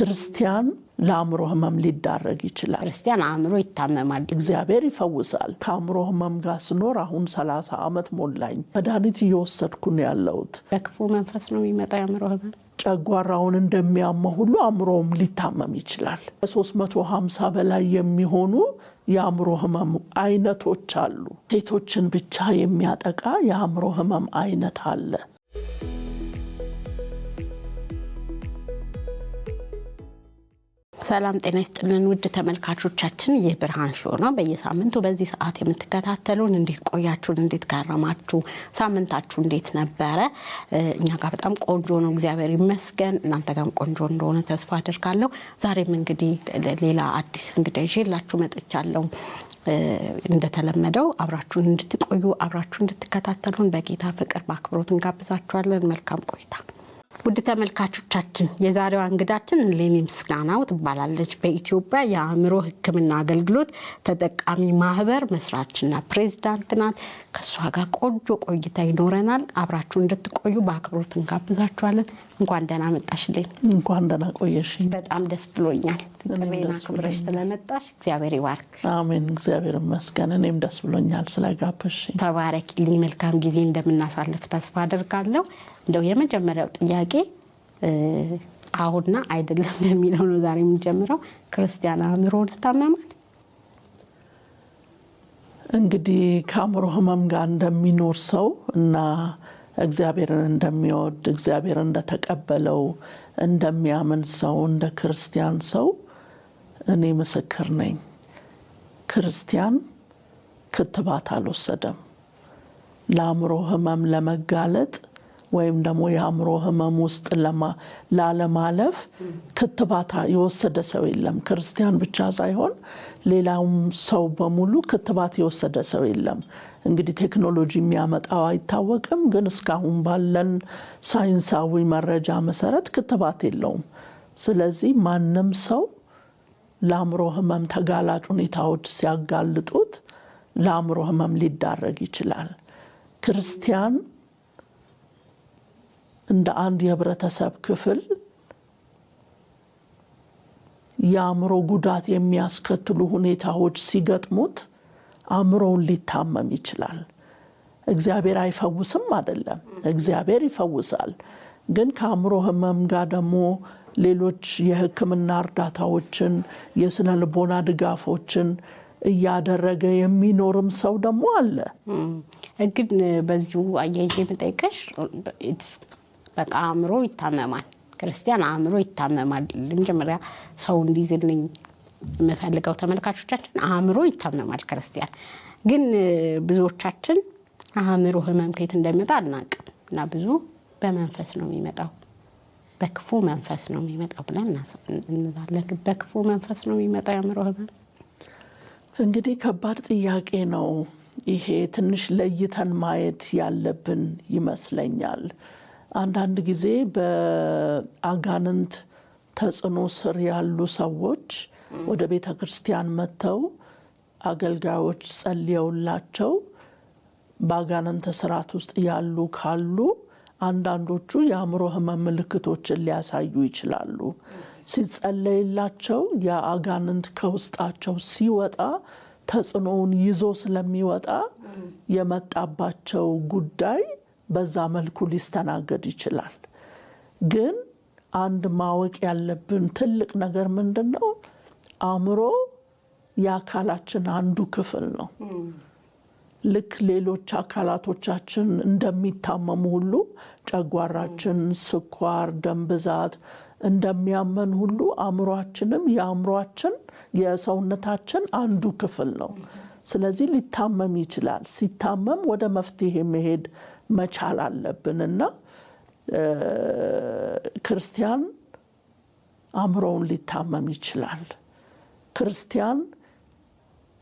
ክርስቲያን ለአእምሮ ህመም ሊዳረግ ይችላል ክርስቲያን አእምሮ ይታመማል እግዚአብሔር ይፈውሳል ከአእምሮ ህመም ጋር ስኖር አሁን 30 አመት ሞላኝ መድኃኒት እየወሰድኩ ነው ያለሁት በክፉ መንፈስ ነው የሚመጣው አእምሮ ህመም ጨጓራውን እንደሚያመው ሁሉ አእምሮም ሊታመም ይችላል 350 በላይ የሚሆኑ የአእምሮ ህመም አይነቶች አሉ ሴቶችን ብቻ የሚያጠቃ የአእምሮ ህመም አይነት አለ ሰላም ጤና ይስጥልን ውድ ተመልካቾቻችን ይህ ብርሃን ሾው ነው በየሳምንቱ በዚህ ሰዓት የምትከታተሉን እንዴት ቆያችሁን እንዴት ጋራማችሁ ሳምንታችሁ እንዴት ነበረ እኛ ጋር በጣም ቆንጆ ነው እግዚአብሔር ይመስገን እናንተ ጋርም ቆንጆ እንደሆነ ተስፋ አደርጋለሁ ዛሬም እንግዲህ ሌላ አዲስ እንግዳ ይዤላችሁ መጥቻለሁ እንደተለመደው አብራችሁን እንድትቆዩ አብራችሁን እንድትከታተሉን በጌታ ፍቅር በአክብሮት እንጋብዛችኋለን መልካም ቆይታ ውድ ተመልካቾቻችን የዛሬው እንግዳችን ሌኒ ምስጋናው ትባላለች በኢትዮጵያ የአእምሮ ህክምና አገልግሎት ተጠቃሚ ማህበር መስራችና ፕሬዝዳንት ናት ከሷ ጋር ቆንጆ ቆይታ ይኖረናል አብራችሁ እንድትቆዩ በአክብሮት እንጋብዛችኋለን እንኳን ደህና መጣሽልኝ እንኳን ደህና ቆየሽኝ በጣም ደስ ብሎኛል ትጥሬና ክብረሽ ስለመጣሽ እግዚአብሔር ይባርክ አሜን እግዚአብሔር ይመስገን እኔም ደስ ብሎኛል ስለጋበዝሽኝ ተባረክልኝ መልካም ጊዜ እንደምናሳልፍ ተስፋ አደርጋለሁ እንደው የመጀመሪያው ጥያቄ አሁንና አይደለም የሚለው ነው ዛሬ የምንጀምረው ክርስቲያን አእምሮ ተታመማል እንግዲህ ከአእምሮ ህመም ጋር እንደሚኖር ሰው እና እግዚአብሔርን እንደሚወድ እግዚአብሔርን እንደተቀበለው እንደሚያምን ሰው እንደ ክርስቲያን ሰው እኔ ምስክር ነኝ ክርስቲያን ክትባት አልወሰደም ለአእምሮ ህመም ለመጋለጥ ወይም ደግሞ የአእምሮ ህመም ውስጥ ላለማለፍ ክትባት የወሰደ ሰው የለም ክርስቲያን ብቻ ሳይሆን ሌላውም ሰው በሙሉ ክትባት የወሰደ ሰው የለም እንግዲህ ቴክኖሎጂ የሚያመጣው አይታወቅም ግን እስካሁን ባለን ሳይንሳዊ መረጃ መሰረት ክትባት የለውም ስለዚህ ማንንም ሰው ለአእምሮ ህመም ተጋላጭ ሁኔታዎች ሲያጋልጡት ለአእምሮ ህመም ሊዳረግ ይችላል ክርስቲያን እንደ አንድ የህብረተሰብ ክፍል የአእምሮ ጉዳት የሚያስከትሉ ሁኔታዎች ሲገጥሙት አእምሮውን ሊታመም ይችላል እግዚአብሔር አይፈውስም አይደለም እግዚአብሔር ይፈውሳል ግን ከአእምሮ ህመም ጋር ደግሞ ሌሎች የህክምና እርዳታዎችን የስነ ልቦና ድጋፎችን እያደረገ የሚኖርም ሰው ደግሞ አለ ግን በዚሁ አያይዤ መጠየቅሽ በቃ አእምሮ ይታመማል ክርስቲያን አእምሮ ይታመማል ለመጀመሪያ ሰው እንዲዝልኝ መፈልገው ተመልካቾቻችን አእምሮ ይታመማል ክርስቲያን ግን ብዙዎቻችን አእምሮ ህመም ከየት እንደሚመጣ አናውቅም እና ብዙ በመንፈስ ነው የሚመጣው በክፉ መንፈስ ነው የሚመጣው ብለን እንዛለን በክፉ መንፈስ ነው የሚመጣው አእምሮ ህመም እንግዲህ ከባድ ጥያቄ ነው ይሄ ትንሽ ለይተን ማየት ያለብን ይመስለኛል አንዳንድ ጊዜ በአጋንንት ተጽዕኖ ስር ያሉ ሰዎች ወደ ቤተክርስቲያን መተው አገልጋዮች ጸልየውላቸው በአጋንንት ስርዓት ውስጥ ያሉ ካሉ አንዳንዶቹ የአእምሮ ህመም ምልክቶችን ሊያሳዩ ይችላሉ ሲጸለይላቸው የአጋንንት ከውስጣቸው ሲወጣ ተጽዕኖውን ይዞ ስለሚወጣ የመጣባቸው ጉዳይ በዛ መልኩ ሊስተናገድ ይችላል ግን አንድ ማወቅ ያለብን ትልቅ ነገር ምንድነው አእምሮ የአካላችን አንዱ ክፍል ነው ልክ ሌሎች አካላቶቻችን እንደሚታመሙ ሁሉ ጨጓራችን ስኳር ደም ብዛት እንደሚያመን ሁሉ አእምሮአችንም የአእምሮአችን የሰውነታችን አንዱ ክፍል ነው ስለዚህ ሊታመም ይችላል ሲታመም ወደ መፍትሄ መሄድ መቻል አለብንና ክርስቲያን አእምሮውን ሊታመም ይችላል ክርስቲያን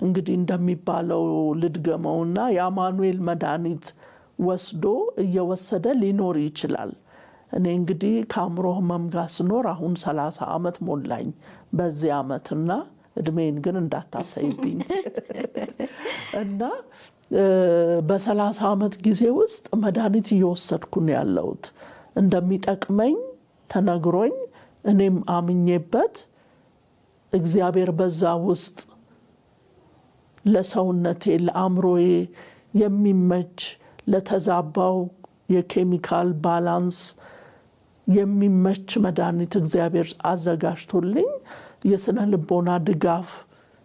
እንግዲህ እንደሚባለው ልድገመውና የአማኑኤል መድኃኒት ወስዶ እየወሰደ ሊኖር ይችላል እኔ እንግዲህ ከአእምሮ ህመም ጋር ስኖር አሁን 30 አመት ሞላኝ በዚህ አመትና እድሜን ግን እንዳታሳይብኝ እና በ30 አመት ጊዜ ውስጥ መድኃኒት እየወሰድኩ ነው ያለሁት እንደሚጠቅመኝ ተነግሮኝ እኔም አምኜበት እግዚአብሔር በዛ ውስጥ ለሰውነቴ ለአእምሮዬ የሚመች ለተዛባው የኬሚካል ባላንስ የሚመች መድኃኒት እግዚአብሔር አዘጋጅቶልኝ የስነ ልቦና ድጋፍ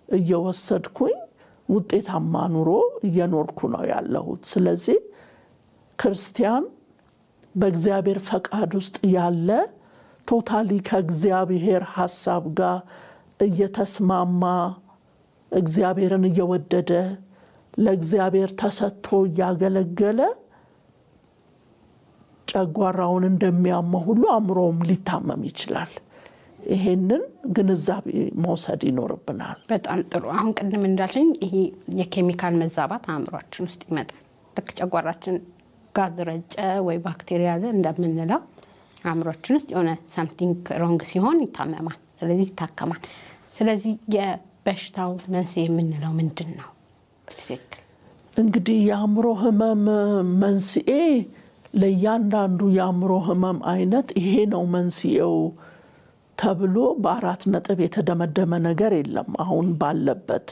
እየወሰድኩኝ ውጤታማ ኑሮ እየኖርኩ ነው ያለሁት። ስለዚህ ክርስቲያን በእግዚአብሔር ፈቃድ ውስጥ ያለ ቶታሊ ከእግዚአብሔር ሐሳብ ጋር እየተስማማ እግዚአብሔርን እየወደደ ለእግዚአብሔር ተሰጥቶ ያገለገለ ጨጓራውን እንደሚያመው ሁሉ አእምሮም ሊታመም ይችላል። ይሄንን ግንዛቤ መውሰድ ይኖርብናል። በጣም ጥሩ። አሁን ቅድም እንዳልሽኝ ይሄ የኬሚካል መዛባት አእምሮአችን ውስጥ ይመጣል። ልክ ጨጓራችን ጋዝ ረጨ ወይ ባክቴሪያ አለ እንደምንለው አእምሮአችን ውስጥ የሆነ something wrong ሲሆን ይታመማል፣ ስለዚህ ይታከማል። ስለዚህ የበሽታው መንስኤ የምንለው ምንድነው? በትክክል እንግዲህ የአእምሮ ህመም መንስኤ ለእያንዳንዱ የአእምሮ ህመም አይነት ይሄ ነው መንስኤው ተብሎ በአራት ነጥብ የተደመደመ ነገር የለም። አሁን ባለበት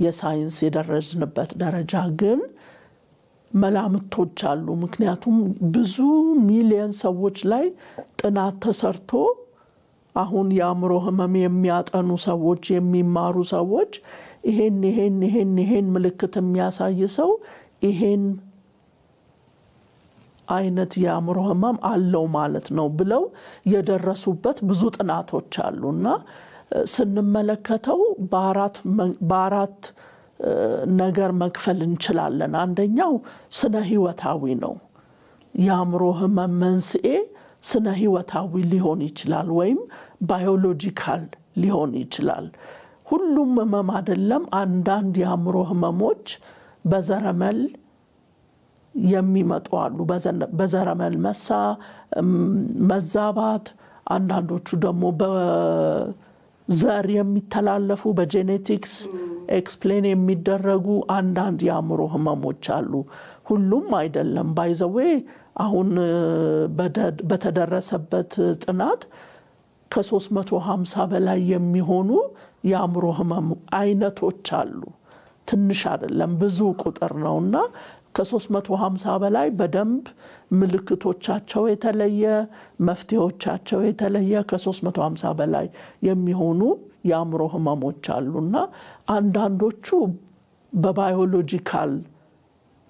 የሳይንስ የደረስንበት ደረጃ ግን መላምቶች አሉ። ምክንያቱም ብዙ ሚሊዮን ሰዎች ላይ ጥናት ተሰርቶ አሁን የአእምሮ ህመም የሚያጠኑ ሰዎች የሚማሩ ሰዎች ይሄን ምልክት የሚያሳይ ሰው ይሄን አይነት የአእምሮ ህመም አለው ማለት ነው ብለው የደረሱበት ብዙ ጥናቶች አሉና ስንመለከተው በአራት ነገር መክፈል እንችላለን። አንደኛው ስነ ህይወታዊ ነው። የአእምሮ ህመም መንስኤ ስነ ህይወታዊ ሊሆን ይችላል ወይም ባዮሎጂካል ሊሆን ይችላል። ሁሉም ህመም አይደለም። አንዳንድ የአእምሮ ህመሞች በዘረመል የሚመጡ አሉ። በዘረመል መዛባት፣ አንዳንዶቹ ደግሞ በዘር የሚተላለፉ በጄኔቲክስ ኤክስፕሌን የሚደረጉ አንዳንድ የአእምሮ ህመሞች አሉ። ሁሉም አይደለም። ባይዘዌ አሁን በተደረሰበት ጥናት ከ350 በላይ የሚሆኑ የአእምሮ ህመም አይነቶች አሉ። ትንሽ አይደለም፣ ብዙ ቁጥር ነውና ከ350 በላይ በደንብ ምልክቶቻቸው የተለየ መፍትሄዎቻቸው የተለየ ከ350 በላይ የሚሆኑ የአእምሮ ህመሞች አሉና አንዳንዶቹ በባዮሎጂካል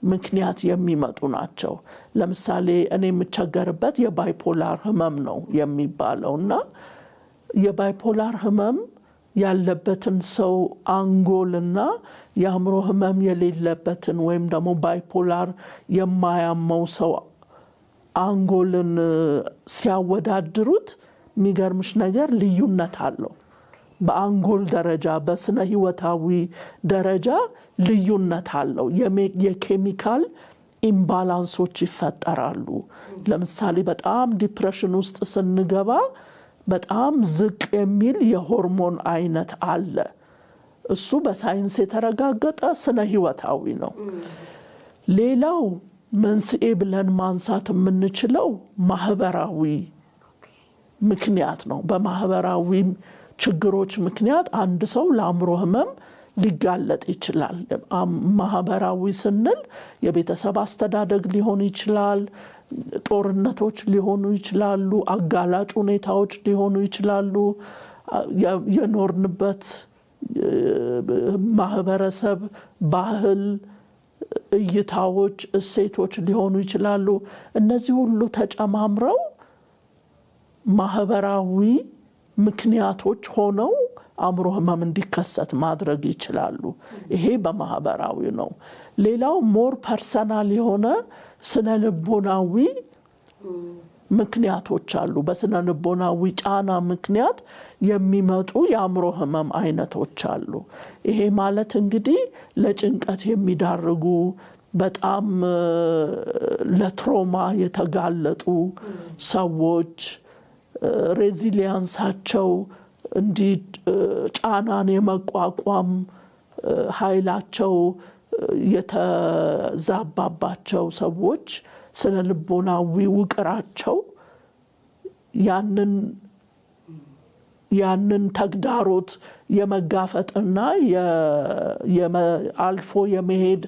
ምክንያት የሚመጡ ናቸው። ለምሳሌ እኔ የምቸገርበት የባይፖላር ህመም ነው የሚባለውና የባይፖላር ህመም ያለበትን ሰው አንጎልና የአእምሮ ህመም የሌለበትን ወይም ደግሞ ባይፖላር የማያመው ሰው አንጎልን ሲያወዳድሩት የሚገርምሽ ነገር ልዩነት አለው። በአንጎል ደረጃ በስነ ህይወታዊ ደረጃ ልዩነት አለው። የኬሚካል ኢምባላንሶች ይፈጠራሉ። ለምሳሌ በጣም ዲፕሬሽን ውስጥ ስንገባ በጣም ዝቅ የሚል የሆርሞን አይነት አለ። እሱ በሳይንስ የተረጋገጠ ስነ ህይወታዊ ነው። ሌላው መንስኤ ብለን ማንሳት የምንችለው ማህበራዊ ምክንያት ነው። በማህበራዊ ችግሮች ምክንያት አንድ ሰው ለአእምሮ ህመም ሊጋለጥ ይችላል። ማህበራዊ ስንል የቤተሰብ አስተዳደግ ሊሆን ይችላል፣ ጦርነቶች ሊሆኑ ይችላሉ፣ አጋላጭ ሁኔታዎች ሊሆኑ ይችላሉ፣ የኖርንበት ማህበረሰብ ባህል፣ እይታዎች፣ እሴቶች ሊሆኑ ይችላሉ። እነዚህ ሁሉ ተጨማምረው ማህበራዊ ምክንያቶች ሆነው አእምሮ ህመም እንዲከሰት ማድረግ ይችላሉ። ይሄ በማህበራዊ ነው። ሌላው ሞር ፐርሰናል የሆነ ስነ ልቦናዊ ምክንያቶች አሉ። በስነ ልቦናዊ ጫና ምክንያት የሚመጡ የአእምሮ ህመም አይነቶች አሉ። ይሄ ማለት እንግዲህ ለጭንቀት የሚዳርጉ በጣም ለትሮማ የተጋለጡ ሰዎች ሬዚሊያንሳቸው እንዲህ ጫናን የመቋቋም ኃይላቸው የተዛባባቸው ሰዎች ስነ ልቦናዊ ውቅራቸው ያንን ያንን ተግዳሮት የመጋፈጥና አልፎ የመሄድ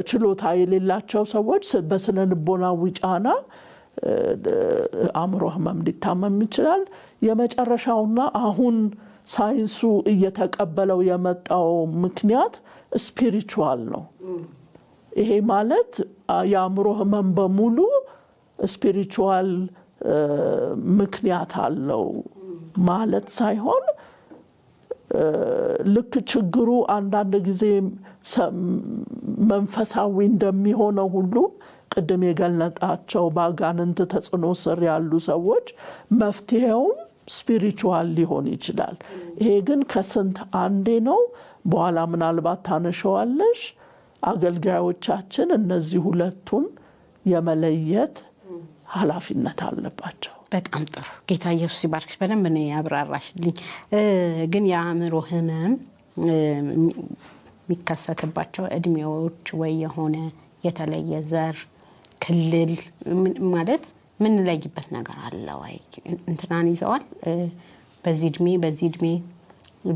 ችሎታ የሌላቸው ሰዎች በስነ ልቦናዊ ጫና አእምሮ ህመም ሊታመም ይችላል። የመጨረሻውና አሁን ሳይንሱ እየተቀበለው የመጣው ምክንያት ስፒሪቹዋል ነው። ይሄ ማለት የአእምሮ ህመም በሙሉ ስፒሪቹዋል ምክንያት አለው ማለት ሳይሆን ልክ ችግሩ አንዳንድ ጊዜ መንፈሳዊ እንደሚሆነው ሁሉ ቅድም የገለጣቸው ባጋንንት ተጽዕኖ ስር ያሉ ሰዎች መፍትሄው ስፒሪቹዋል ሊሆን ይችላል። ይሄ ግን ከስንት አንዴ ነው። በኋላ ምናልባት ታነሻዋለሽ። አገልጋዮቻችን እነዚህ ሁለቱን የመለየት ኃላፊነት አለባቸው። በጣም ጥሩ። ጌታ ኢየሱስ ይባርክሽ። በደንብ ነው ያብራራሽልኝ። ግን የአእምሮ ህመም የሚከሰትባቸው እድሜዎች ወይ የሆነ የተለየ ዘር ክልል ማለት ምን ለይበት ነገር አለ ወይ? እንትናን ይዘዋል በዚህ እድሜ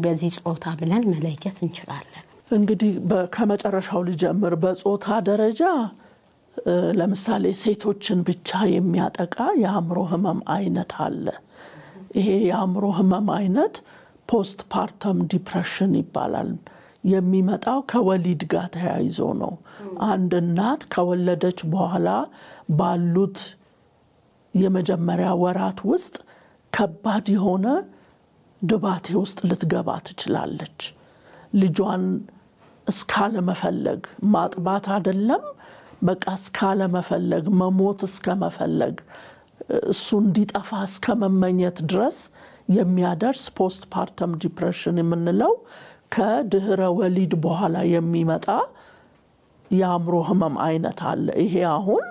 በዚህ ጾታ ብለን መለየት እንችላለን? እንግዲህ ከመጨረሻው ልጀምር። በጾታ ደረጃ ለምሳሌ ሴቶችን ብቻ የሚያጠቃ የአእምሮ ህመም አይነት አለ። ይሄ የአእምሮ ህመም አይነት ፖስት ፓርተም ዲፕሬሽን ይባላል። የሚመጣው ከወሊድ ጋር ተያይዞ ነው። አንድ እናት ከወለደች በኋላ ባሉት የመጀመሪያ ወራት ውስጥ ከባድ የሆነ ድባቴ ውስጥ ልትገባ ትችላለች። ልጇን እስካለ መፈለግ ማጥባት አይደለም በቃ እስካለ መፈለግ መሞት እስከመፈለግ እሱ እንዲጠፋ እስከመመኘት ድረስ የሚያደርስ ፖስት ፓርተም ዲፕሬሽን የምንለው ከድህረ ወሊድ በኋላ የሚመጣ የአእምሮ ህመም አይነት አለ። ይሄ አሁን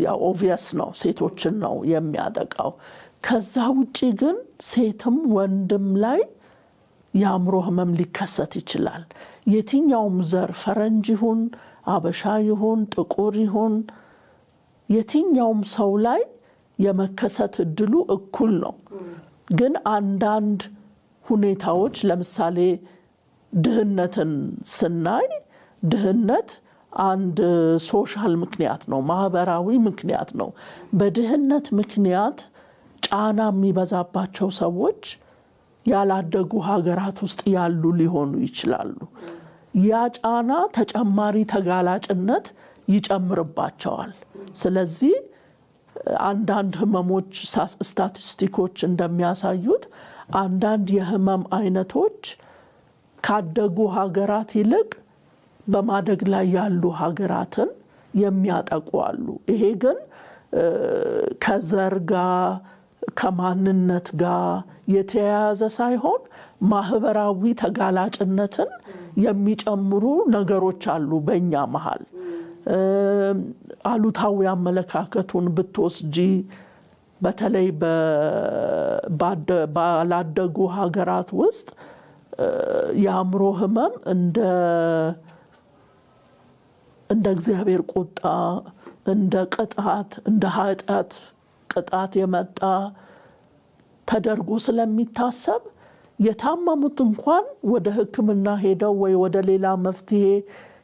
ያው ኦብቪየስ ነው፣ ሴቶችን ነው የሚያጠቃው። ከዛ ውጪ ግን ሴትም ወንድም ላይ የአእምሮ ህመም ሊከሰት ይችላል። የትኛውም ዘር ፈረንጅ ይሁን አበሻ ይሁን ጥቁር ይሁን የትኛውም ሰው ላይ የመከሰት እድሉ እኩል ነው። ግን አንዳንድ ሁኔታዎች ለምሳሌ ድህነትን ስናይ ድህነት አንድ ሶሻል ምክንያት ነው፣ ማህበራዊ ምክንያት ነው። በድህነት ምክንያት ጫና የሚበዛባቸው ሰዎች ያላደጉ ሀገራት ውስጥ ያሉ ሊሆኑ ይችላሉ። ያ ጫና ተጨማሪ ተጋላጭነት ይጨምርባቸዋል። ስለዚህ አንዳንድ ህመሞች ስታቲስቲኮች እንደሚያሳዩት አንዳንድ የህመም አይነቶች ካደጉ ሀገራት ይልቅ በማደግ ላይ ያሉ ሀገራትን የሚያጠቁ አሉ። ይሄ ግን ከዘር ጋር ከማንነት ጋር የተያያዘ ሳይሆን ማህበራዊ ተጋላጭነትን የሚጨምሩ ነገሮች አሉ በእኛ መሃል። አሉታዊ አመለካከቱን ብትወስጂ በተለይ ባላደጉ ሀገራት ውስጥ የአእምሮ ህመም እንደ እግዚአብሔር ቁጣ፣ እንደ ቅጣት፣ እንደ ኃጢአት ቅጣት የመጣ ተደርጎ ስለሚታሰብ የታመሙት እንኳን ወደ ሕክምና ሄደው ወይ ወደ ሌላ መፍትሄ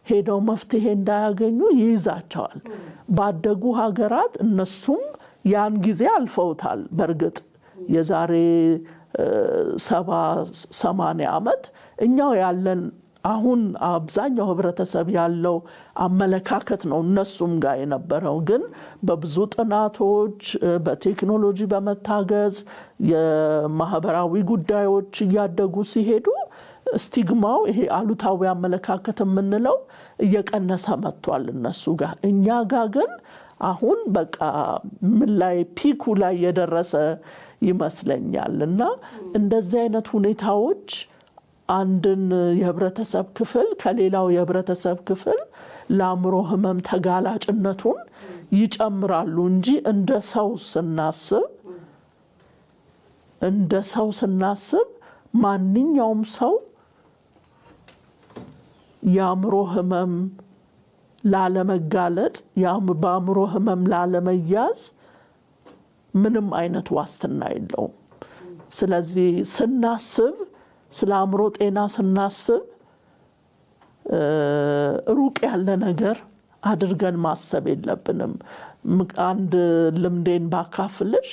ሄደው መፍትሄ እንዳያገኙ ይይዛቸዋል። ባደጉ ሀገራት እነሱም ያን ጊዜ አልፈውታል። በርግጥ የዛሬ 70-80 ዓመት እኛው ያለን አሁን አብዛኛው ህብረተሰብ ያለው አመለካከት ነው እነሱም ጋር የነበረው። ግን በብዙ ጥናቶች በቴክኖሎጂ በመታገዝ የማህበራዊ ጉዳዮች እያደጉ ሲሄዱ ስቲግማው ይሄ አሉታዊ አመለካከት የምንለው እየቀነሰ መጥቷል እነሱ ጋር። እኛ ጋር ግን አሁን በቃ ምን ላይ ፒኩ ላይ የደረሰ ይመስለኛል። እና እንደዚህ አይነት ሁኔታዎች አንድን የህብረተሰብ ክፍል ከሌላው የህብረተሰብ ክፍል ለአእምሮ ህመም ተጋላጭነቱን ይጨምራሉ እንጂ እንደ ሰው ስናስብ ማንኛውም ሰው የአእምሮ ህመም ላለመጋለጥ በአእምሮ ህመም ላለመያዝ ምንም አይነት ዋስትና የለውም። ስለዚህ ስናስብ ስለ አእምሮ ጤና ስናስብ ሩቅ ያለ ነገር አድርገን ማሰብ የለብንም። አንድ ልምዴን ባካፍልሽ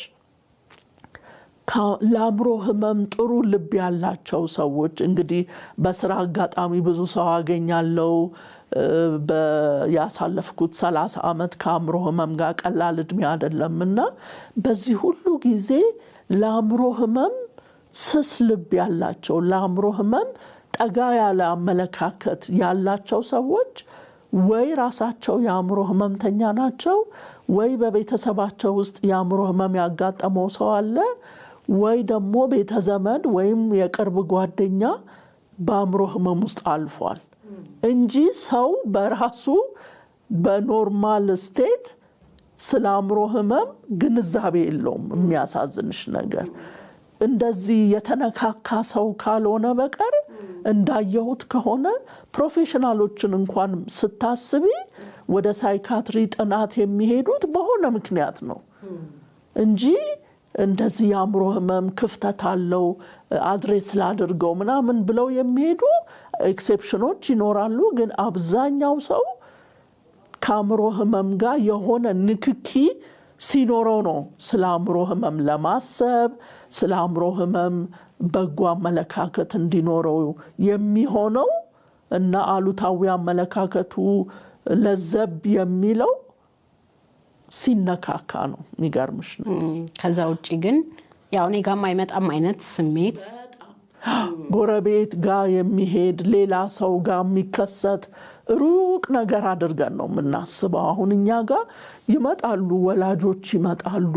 ለአእምሮ ህመም ጥሩ ልብ ያላቸው ሰዎች እንግዲህ በስራ አጋጣሚ ብዙ ሰው አገኛለሁ። ያሳለፍኩት 30 ዓመት ከአእምሮ ህመም ጋር ቀላል እድሜ አይደለምና በዚህ ሁሉ ጊዜ ለአእምሮ ህመም ስስ ልብ ያላቸው ለአእምሮ ህመም ጠጋ ያለ አመለካከት ያላቸው ሰዎች ወይ ራሳቸው የአእምሮ ህመምተኛ ናቸው ወይ በቤተሰባቸው ውስጥ የአእምሮ ህመም ያጋጠመው ሰው አለ ወይ ደግሞ ቤተዘመድ ወይም የቅርብ ጓደኛ በአእምሮ ህመም ውስጥ አልፏል እንጂ ሰው በራሱ በኖርማል ስቴት ስለ አእምሮ ህመም ግንዛቤ የለውም። የሚያሳዝንሽ ነገር እንደዚህ የተነካካ ሰው ካልሆነ በቀር እንዳየሁት ከሆነ ፕሮፌሽናሎችን እንኳን ስታስቢ ወደ ሳይካትሪ ጥናት የሚሄዱት በሆነ ምክንያት ነው እንጂ እንደዚህ የአእምሮ ህመም ክፍተት አለው አድሬስ ላድርገው ምናምን ብለው የሚሄዱ ኤክሴፕሽኖች ይኖራሉ። ግን አብዛኛው ሰው ከአእምሮ ህመም ጋር የሆነ ንክኪ ሲኖረው ነው ስለ አእምሮ ህመም ለማሰብ ስለ አእምሮ ህመም በጎ አመለካከት እንዲኖረው የሚሆነው እና አሉታዊ አመለካከቱ ለዘብ የሚለው ሲነካካ ነው። የሚገርምሽ ነው። ከዛ ውጪ ግን ያው እኔ ጋር የማይመጣም አይነት ስሜት ጎረቤት ጋር የሚሄድ ሌላ ሰው ጋር የሚከሰት ሩቅ ነገር አድርገን ነው የምናስበው። አሁን እኛ ጋር ይመጣሉ ወላጆች ይመጣሉ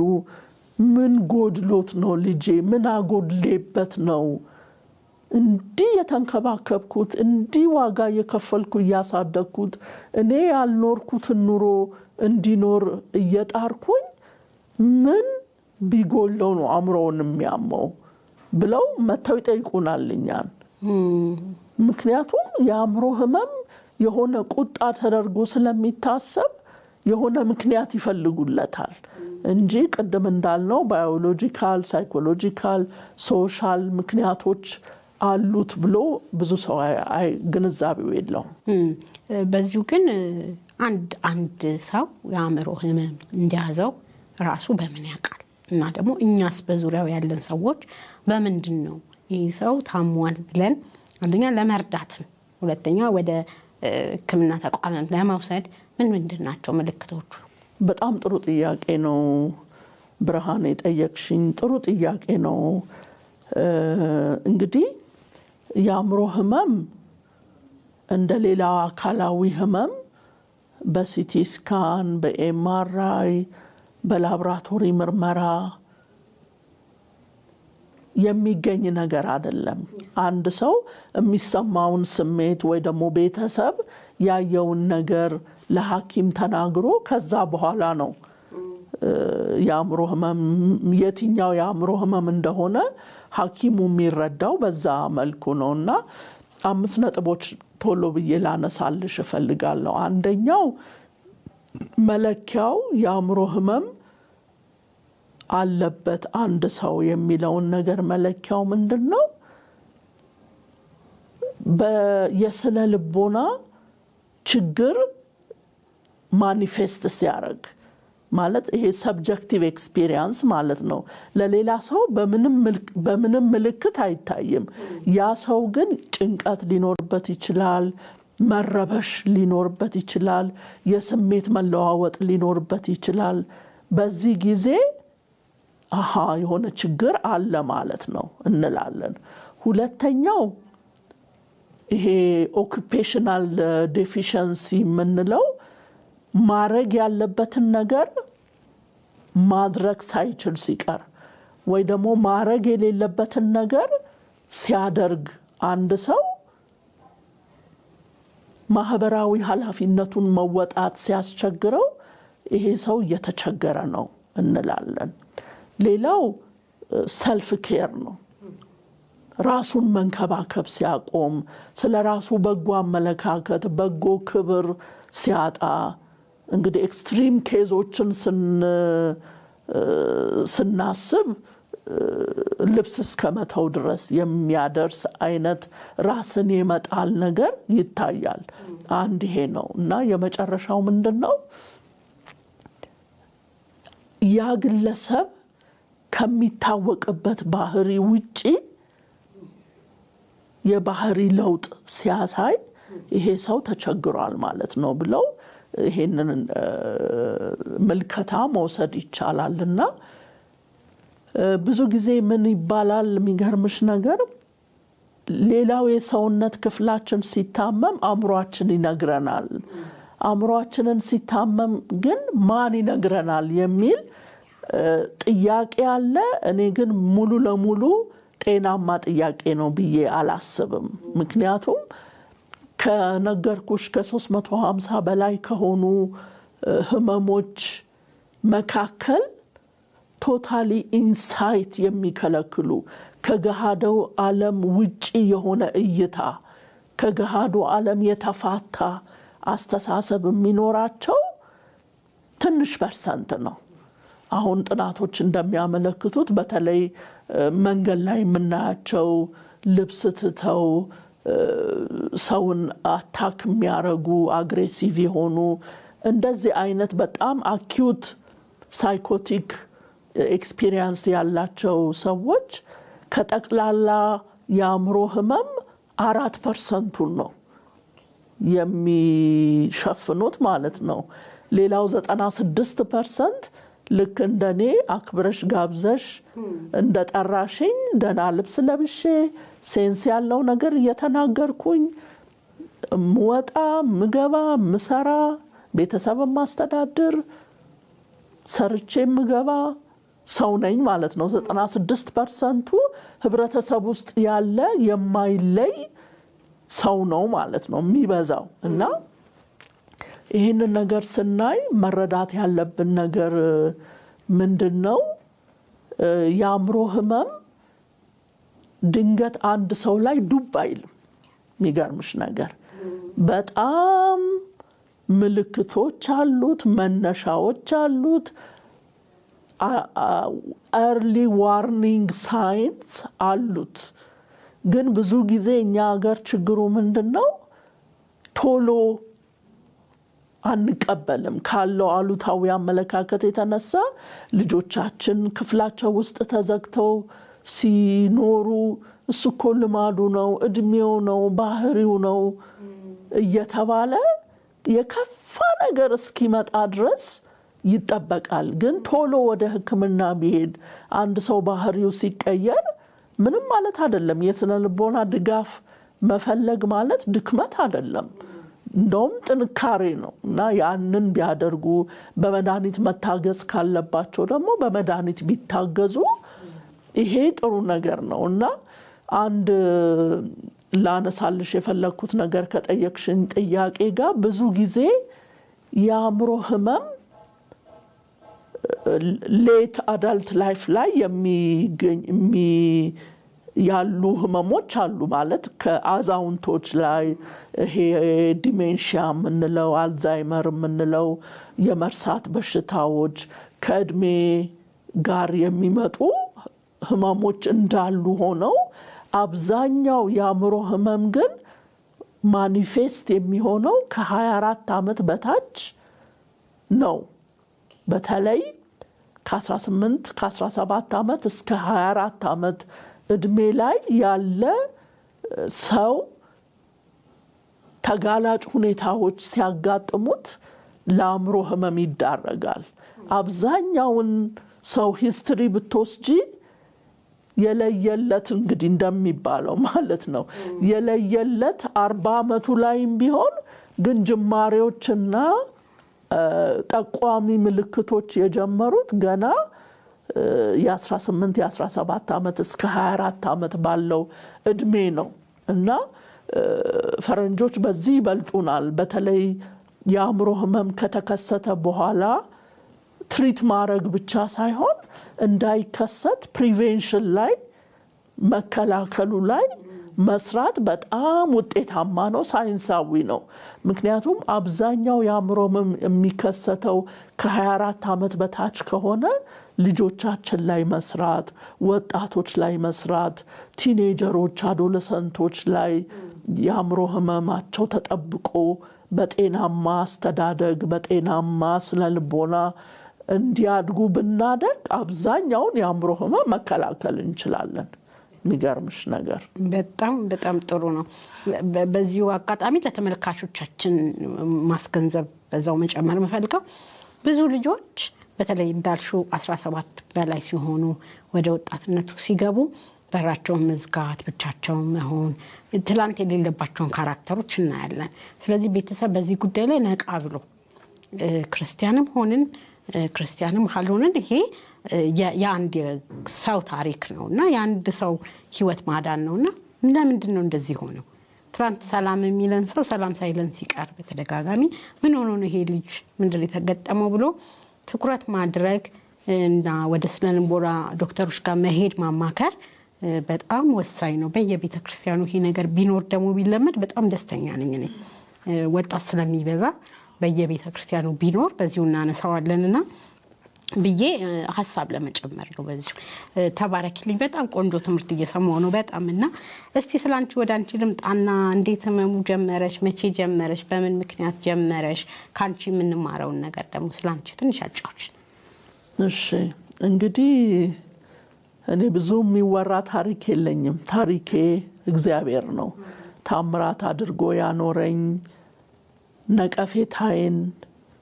ምን ጎድሎት ነው ልጄ ምን አጎድሌበት ነው እንዲህ የተንከባከብኩት እንዲህ ዋጋ የከፈልኩ ያሳደግኩት እኔ ያልኖርኩት ኑሮ እንዲኖር እየጣርኩኝ ምን ቢጎለው ነው አእምሮውን የሚያመው ብለው መተው ይጠይቁናል እኛን። ምክንያቱም የአእምሮ ህመም የሆነ ቁጣ ተደርጎ ስለሚታሰብ የሆነ ምክንያት ይፈልጉለታል እንጂ ቅድም እንዳልነው ባዮሎጂካል ሳይኮሎጂካል ሶሻል ምክንያቶች አሉት ብሎ ብዙ ሰው ግንዛቤው የለውም። በዚሁ ግን አንድ ሰው የአእምሮ ህመም እንዲያዘው ራሱ በምን ያውቃል? እና ደግሞ እኛስ በዙሪያው ያለን ሰዎች በምንድን ነው ይህ ሰው ታሟል ብለን አንደኛ ለመርዳት ሁለተኛ ወደ ሕክምና ተቋም ለመውሰድ ምንድናቸው ምልክቶቹ? በጣም ጥሩ ጥያቄ ነው ብርሃን የጠየቅሽኝ ጥሩ ጥያቄ ነው። እንግዲህ የአእምሮ ህመም እንደሌላ አካላዊ ህመም በሲቲ ስካን በኤምአርአይ በላብራቶሪ ምርመራ የሚገኝ ነገር አይደለም። አንድ ሰው የሚሰማውን ስሜት ወይ ደግሞ ቤተሰብ ያየውን ነገር ለሐኪም ተናግሮ ከዛ በኋላ ነው የአእምሮ ህመም የትኛው የአእምሮ ህመም እንደሆነ ሐኪሙ የሚረዳው በዛ መልኩ ነውና 5 ነጥቦች ቶሎ ብዬ ላነሳልሽ እፈልጋለሁ። አንደኛው መለኪያው የአእምሮ ህመም አለበት አንድ ሰው የሚለውን ነገር መለኪያው ምንድነው? በየስነ ልቦና ችግር ማኒፌስት ሲያደርግ ማለት ይሄ ሰብጀክቲቭ ኤክስፒሪየንስ ማለት ነው። ለሌላ ሰው በምንም ምልክት አይታይም። ያ ሰው ግን ጭንቀት ሊኖርበት ይችላል መረበሽ ሊኖርበት ይችላል የስሜት መለዋወጥ ሊኖርበት ይችላል። በዚህ ጊዜ የሆነ ችግር አለ ማለት ነው እንላለን። ሁለተኛው ይሄ ኦኩፔሽናል ዴፊሺየንሲ ምንለው ማድረግ ያለበትን ነገር ማድረግ ሳይችል ሲቀር ወይ ደግሞ ማድረግ የሌለበትን ነገር ሲያደርግ አንድ ሰው ማህበራዊ ኃላፊነቱን መወጣት ሲያስቸግረው ይሄ ሰው እየተቸገረ ነው እንላለን። ሌላው ሰልፍ ኬር ነው። ራሱን መንከባከብ ሲያቆም ስለራሱ በጎ አመለካከት በጎ ክብር ሲያጣ እንግዲህ ኤክስትሪም ኬዞችን ስናስብ ልብስ እስከመተው ድረስ የሚያደርስ አይነት ራስን የመጣል ነገር ይታያል። አንድ ይሄ ነው እና የመጨረሻው ምንድነው ያ ግለሰብ ከሚታወቅበት ባህሪ ውጪ የባህሪ ለውጥ ሲያሳይ ይሄ ሰው ተቸግሯል ማለት ነው ብለው ይሄንን መልከታ መውሰድ ይቻላልና ብዙ ጊዜ ምን ይባላል የሚገርምሽ ነገር ሌላው የሰውነት ክፍላችን ሲታመም አእምሮአችን ይነግረናል አእምሮአችንን ሲታመም ግን ማን ይነግረናል የሚል ጥያቄ አለ እኔ ግን ሙሉ ለሙሉ ጤናማ ጥያቄ ነው ብዬ አላስብም ምክንያቱም ከነገርኩሽ ከ350 በላይ ከሆኑ ህመሞች መካከል ቶታሊ ኢንሳይት የሚከለክሉ ከገሃዱ ዓለም ውጪ የሆነ እይታ ከገሃዱ ዓለም የተፋታ አስተሳሰብ የሚኖራቸው ትንሽ ፐርሰንት ነው አሁን ጥናቶች እንደሚያመለክቱት በተለይ መንገድ ላይ የምናያቸው ልብስ ትተው ሰውን አታክ የሚያረጉ አግሬሲቭ የሆኑ እንደዚህ አይነት በጣም አኪዩት ሳይኮቲክ ኤክስፒሪየንስ ያላቸው ሰዎች ከጠቅላላ የአእምሮ ህመም 4% ነው የሚሸፍኑት ማለት ነው ሌላው 96% ልክ እንደኔ አክብረሽ ጋብዘሽ እንደጠራሽኝ ደና ልብስ ለብሼ ሴንስ ያለው ነገር እየተናገርኩኝ ወጣ ምገባ ምሰራ ቤተሰብ ማስተዳደር ሰርቼ ምገባ ሰው ነኝ ማለት ነው 96% ህብረተሰብ ውስጥ ያለ የማይለይ ሰው ነው ማለት ነው የሚበዛው እና ይሄንን ነገር ስናይ መረዳት ያለብን ነገር ምንድነው የአእምሮ ህመም ድንገት አንድ ሰው ላይ ዱብ አይልም የሚገርምሽ ነገር በጣም ምልክቶች አሉት መነሻዎች አሉት early warning signs አሉት ግን ብዙ ጊዜ እኛ ሀገር ችግሩ ምንድነው ቶሎ አንቀበልም ካለው አሉታዊ አመለካከት የተነሳ ልጆቻችን ክፍላቸው ውስጥ ተዘግተው ሲኖሩ እሱ እኮ ልማዱ ነው እድሜው ነው ባህሪው ነው እየተባለ የከፋ ነገር እስኪመጣ ድረስ ይጠበቃል ግን ቶሎ ወደ ህክምና ቢሄድ አንድ ሰው ባህሪው ሲቀየር ምንም ማለት አይደለም የስነ ልቦና ድጋፍ መፈለግ ማለት ድክመት አይደለም እንደውም ጥንካሬ ነው እና ያንን ቢያደርጉ በመድኃኒት መታገዝ ካለባቸው ደግሞ በመድኃኒት ቢታገዙ ይሄ ጥሩ ነገር ነውና አንድ ላነሳልሽ የፈለኩት ነገር ከጠየቅሽን ጥያቄ ጋር ብዙ ጊዜ የአእምሮ ህመም ሌት አዳልት ላይፍ ላይ ያሉ ህመሞች አሉ ማለት ከአዛውንቶች ላይ ይሄ ዲሜንሺያ ምንለው አልዛይመር ምንለው የመርሳት በሽታዎች ከእድሜ ጋር የሚመጡ ህመሞች እንዳሉ ሆነው አብዛኛው የአእምሮ ህመም ግን ማኒፌስት የሚሆነው ከ24 አመት በታች ነው በተለይ ከ18 ከ17 አመት እስከ 24 አመት እድሜ ላይ ያለ ሰው ተጋላጭ ሁኔታዎች ሲያጋጥሙት ለአእምሮ ህመም ይዳረጋል አብዛኛውን ሰው ሂስትሪ ብትወስጂ የለየለት እንግዲህ እንደሚባለው ማለት ነው የለየለት 40 አመቱ ላይም ቢሆን ግን ጅማሬዎችና ጠቋሚ ምልክቶች የጀመሩት ገና የ18 የ17 አመት እስከ 24 አመት ባለው እድሜ ነው እና ፈረንጆች በዚህ ይበልጡናል በተለይ የአእምሮ ህመም ከተከሰተ በኋላ ትሪት ማድረግ ብቻ ሳይሆን እንዳይከሰት ፕሪቬንሽን ላይ መከላከሉ ላይ መስራት በጣም ውጤታማ ነው ሳይንሳዊ ነው ምክንያቱም አብዛኛው ያምሮ የሚከሰተው ከ24 አመት በታች ከሆነ ልጆቻችን ላይ መስራት ወጣቶች ላይ መስራት ቲኔጀሮች አዶለሰንቶች ላይ ያምሮ ህመማቸው ተጠብቆ በጤናማ አስተዳደግ በጤናማ ስነልቦና እንዲያድጉ ብናደርግ አብዛኛውን ያምሮ ህመም መከላከል እንችላለን የሚገርምሽ ነገር በጣም ጥሩ ነው በዚሁ አጋጣሚ ለተመልካቾቻችን ማስገንዘብ በዛው መጨመር መፈልከው ብዙ ልጆች በተለይ እንዳልሽው 17 በላይ ሲሆኑ ወደ ወጣትነቱ ሲገቡ በራቸውን መዝጋት ብቻቸውን መሆን ትላንት የሌለባቸውን ካራክተሮች እናያለን ስለዚህ ቤተሰብ በዚህ ጉዳይ ላይ ነቃ ብሎ ክርስቲያንም ሆንን ክርስቲያንም ካልሆንን ይሄ የአንድ ሰው ታሪክ ነውና የአንድ ሰው ህይወት ማዳን ነውና ለምንድን ነው እንደዚህ ሆነው ትላንት ሰላም የሚለን ሰው ሰላም ሳይለን ሲቀር በተደጋጋሚ ምን ሆኖ ነው ይሄ ልጅ ምንድነው የተገጠመው ብሎ ትኩረት ማድረግ እና ወደ ስለንቦራ ዶክተሮች ጋር መሄድ ማማከር በጣም ወሳኝ ነው በየቤተ ክርስቲያኑ ይሄ ነገር ቢኖር ደግሞ ቢለመድ በጣም ደስተኛ ነኝ እኔ ወጣት ስለሚበዛ በየቤተ ክርስቲያኑ ቢኖር በዚሁና እናነሳዋለንና ብዬ ሐሳብ ለመጨመር ነው በዚህ ተባረክልኝ በጣም ቆንጆ ትምህርት እየሰማው ነው በጣምና እስቲ ስላንቺ ወዳንቺ ልምጣና እንዴት ህመሙ ጀመረሽ መቼ ጀመረሽ በምን ምክንያት ጀመረሽ ካንቺ ምን ማራው ነገር ደግሞ ስላንቺ ትንሽ አጫውሽ እሺ እንግዲህ እኔ ብዙ የሚወራ ታሪክ የለኝም ታሪኬ እግዚአብሔር ነው ታምራት አድርጎ ያኖረኝ ነቀፌታዬን